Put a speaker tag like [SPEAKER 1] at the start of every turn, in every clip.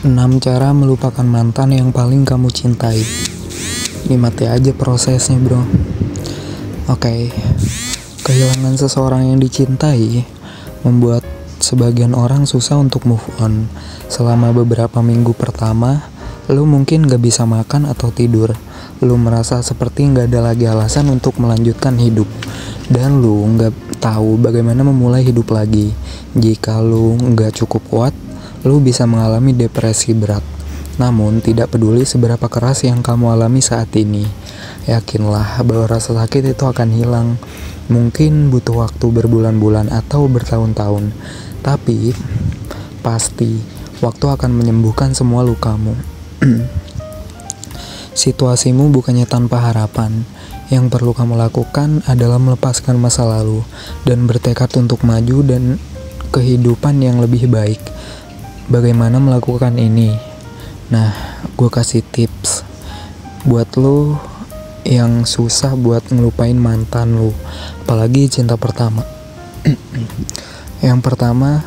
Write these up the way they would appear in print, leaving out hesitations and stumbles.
[SPEAKER 1] 6 cara melupakan mantan yang paling kamu cintai. Nikmati aja prosesnya, bro. Oke. Kehilangan seseorang yang dicintai membuat sebagian orang susah untuk move on. Selama beberapa minggu pertama, lu mungkin gak bisa makan atau tidur. Lu merasa seperti gak ada lagi alasan untuk melanjutkan hidup. Dan lu gak tahu bagaimana memulai hidup lagi. Jika lu gak cukup kuat, lu bisa mengalami depresi berat. Namun, tidak peduli seberapa keras yang kamu alami saat ini, yakinlah bahwa rasa sakit itu akan hilang. Mungkin butuh waktu berbulan-bulan atau bertahun-tahun, tapi pasti waktu akan menyembuhkan semua lukamu. Situasimu bukannya tanpa harapan. Yang perlu kamu lakukan adalah melepaskan masa lalu dan bertekad untuk maju dan kehidupan yang lebih baik. Bagaimana melakukan ini? Nah, gue kasih tips buat lo yang susah buat ngelupain mantan lo, apalagi cinta pertama. Yang pertama,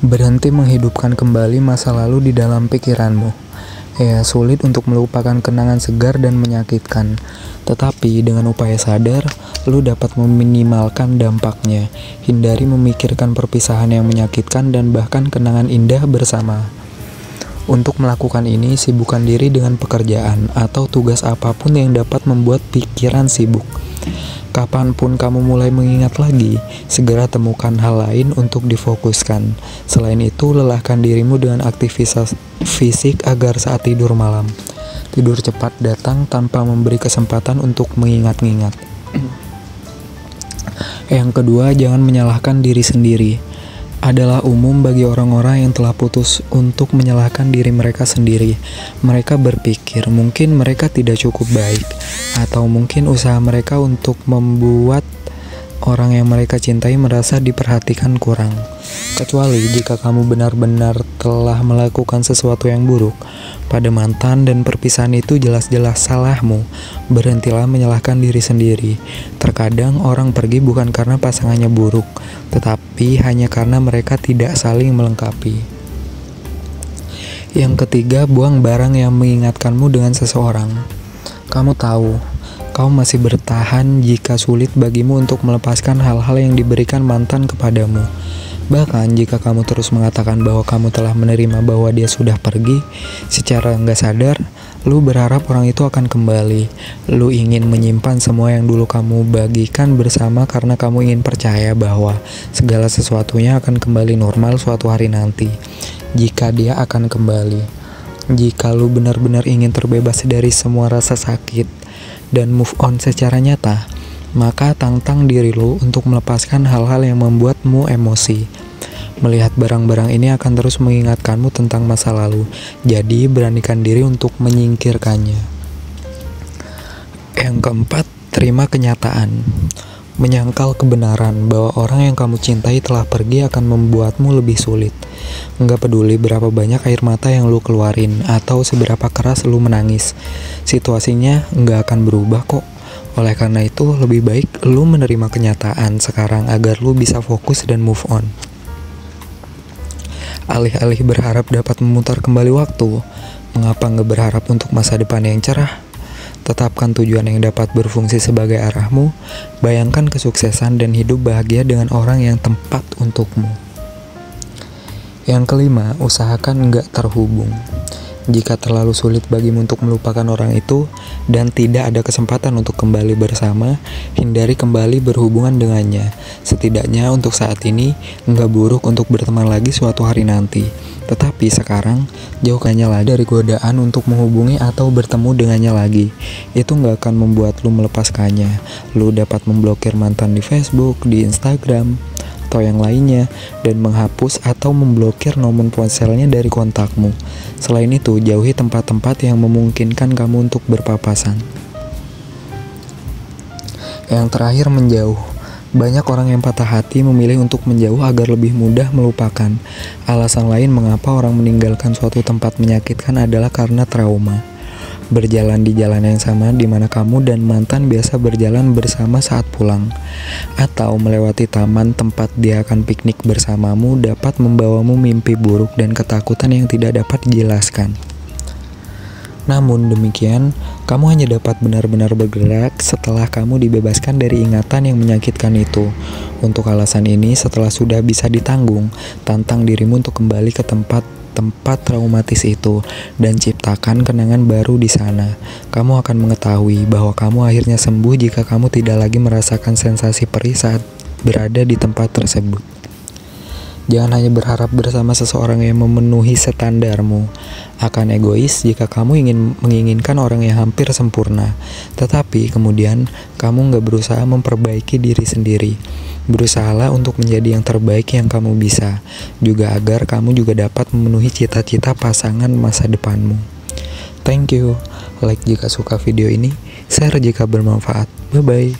[SPEAKER 1] berhenti menghidupkan kembali masa lalu di dalam pikiranmu. Ya, sulit untuk melupakan kenangan segar dan menyakitkan. Tetapi dengan upaya sadar, lu dapat meminimalkan dampaknya. Hindari memikirkan perpisahan yang menyakitkan dan bahkan kenangan indah bersama. Untuk melakukan ini, sibukkan diri dengan pekerjaan atau tugas apapun yang dapat membuat pikiran sibuk. Kapanpun kamu mulai mengingat lagi, segera temukan hal lain untuk difokuskan. Selain itu, lelahkan dirimu dengan aktivitas fisik agar saat tidur malam, tidur cepat datang tanpa memberi kesempatan untuk mengingat-ingat. Yang kedua, jangan menyalahkan diri sendiri. Adalah umum bagi orang-orang yang telah putus untuk menyalahkan diri mereka sendiri. Mereka berpikir mungkin mereka tidak cukup baik, atau mungkin usaha mereka untuk membuat orang yang mereka cintai merasa diperhatikan kurang. Kecuali jika kamu benar-benar telah melakukan sesuatu yang buruk pada mantan dan perpisahan itu jelas-jelas salahmu, berhentilah menyalahkan diri sendiri. Terkadang orang pergi bukan karena pasangannya buruk, tetapi hanya karena mereka tidak saling melengkapi. Yang ketiga, buang barang yang mengingatkanmu dengan seseorang. Kamu tahu, kau masih bertahan jika sulit bagimu untuk melepaskan hal-hal yang diberikan mantan kepadamu. Bahkan jika kamu terus mengatakan bahwa kamu telah menerima bahwa dia sudah pergi, secara nggak sadar, lu berharap orang itu akan kembali. Lu ingin menyimpan semua yang dulu kamu bagikan bersama karena kamu ingin percaya bahwa segala sesuatunya akan kembali normal suatu hari nanti. Jika dia akan kembali. Jika lu benar-benar ingin terbebas dari semua rasa sakit dan move on secara nyata, maka tantang diri lu untuk melepaskan hal-hal yang membuatmu emosi. Melihat barang-barang ini akan terus mengingatkanmu tentang masa lalu, jadi beranikan diri untuk menyingkirkannya. Yang keempat, terima kenyataan. Menyangkal kebenaran bahwa orang yang kamu cintai telah pergi akan membuatmu lebih sulit. Nggak peduli berapa banyak air mata yang lu keluarin atau seberapa keras lu menangis, situasinya nggak akan berubah kok. Oleh karena itu, lebih baik lu menerima kenyataan sekarang agar lu bisa fokus dan move on. Alih-alih berharap dapat memutar kembali waktu, mengapa nggak berharap untuk masa depan yang cerah? Tetapkan tujuan yang dapat berfungsi sebagai arahmu, bayangkan kesuksesan dan hidup bahagia dengan orang yang tepat untukmu. Yang kelima, usahakan nggak terhubung. Jika terlalu sulit bagimu untuk melupakan orang itu dan tidak ada kesempatan untuk kembali bersama, hindari kembali berhubungan dengannya. Setidaknya untuk saat ini, nggak buruk untuk berteman lagi suatu hari nanti. Tetapi sekarang, jauhkannya lagi dari godaan untuk menghubungi atau bertemu dengannya lagi. Itu nggak akan membuat lu melepaskannya. Lu dapat memblokir mantan di Facebook, di Instagram, atau yang lainnya, dan menghapus atau memblokir nomor ponselnya dari kontakmu. Selain itu, jauhi tempat-tempat yang memungkinkan kamu untuk berpapasan. Yang terakhir, menjauh. Banyak orang yang patah hati memilih untuk menjauh agar lebih mudah melupakan. Alasan lain mengapa orang meninggalkan suatu tempat menyakitkan adalah karena trauma. berjalan di jalan yang sama di mana kamu dan mantan biasa berjalan bersama saat pulang, atau melewati taman tempat dia akan piknik bersamamu dapat membawamu mimpi buruk dan ketakutan yang tidak dapat dijelaskan. Namun demikian, kamu hanya dapat benar-benar bergerak setelah kamu dibebaskan dari ingatan yang menyakitkan itu. Untuk alasan ini, setelah sudah bisa ditanggung, tantang dirimu untuk kembali ke tempat traumatis itu dan ciptakan kenangan baru di sana. Kamu akan mengetahui bahwa kamu akhirnya sembuh jika kamu tidak lagi merasakan sensasi perih saat berada di tempat tersebut. Jangan hanya berharap bersama seseorang yang memenuhi standarmu. Akan egois jika kamu menginginkan orang yang hampir sempurna, tetapi kemudian kamu nggak berusaha memperbaiki diri sendiri. Berusahalah untuk menjadi yang terbaik yang kamu bisa, juga agar kamu juga dapat memenuhi cita-cita pasangan masa depanmu. Thank you. Like jika suka video ini, share jika bermanfaat. Bye-bye.